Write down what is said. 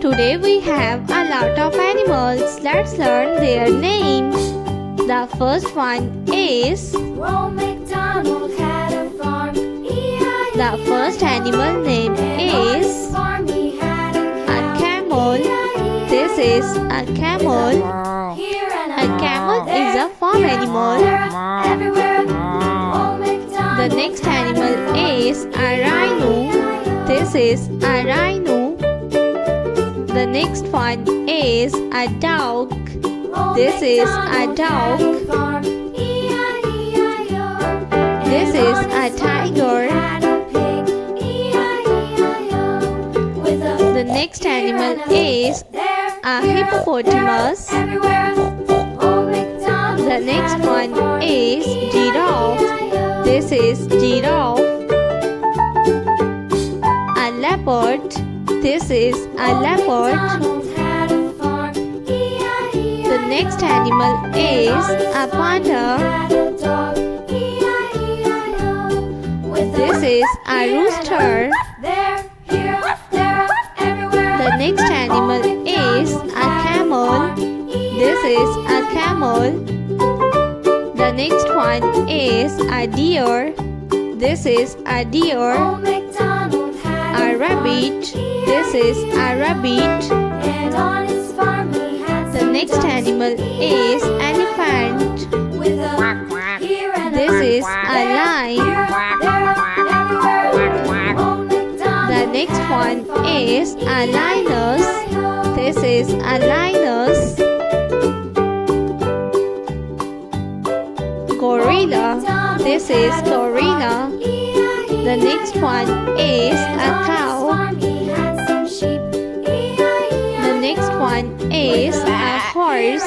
Today we have a lot of animals. Let's learn their names. The first one is Old MacDonald had a farm. E-I-E-I-O. the first animal name And on his is farm he had a camel. E-I-E-I-O. This is a camel. Here and A camel is a farm here, animal. there, everywhere. Old MacDonald The next animal had a farm. is a rhino. E-I-E-I-O. This is a rhino. The next one is a dog. Old This is a MacDonald dog. had a farm. E-I-E-I-O. This And is on a his farm he tiger. had a pig. E-I-E-I-O. With a The next here animal and is there, a here, hippopotamus. there, everywhere. Old MacDonald The next had a one farm. is giraffe. E-I-E-I-O. This is giraffe. A leopard. This is a Old leopard. MacDonald had a farm. E-I-E-I-O. The next animal is On his a farm he panda. had a dog. E-I-E-I-O. With This is a here and rooster. there, here, there, everywhere. The next animal is a camel. This is a camel. The next one is a deer. This is a deer. Old MacDonald had A rabbit. This is a rabbit. And on his farm he had The next animal is elephant. with a here and This is a lion. here, there, everywhere. Old MacDonald The next one is a lioness. E-I-E-I-O. This is a lioness. Gorilla. This is gorilla. E-I-E-I-O. The next one is And a on his cow. farm he had some sheep. E-I-E-I-O. The next one is a horse.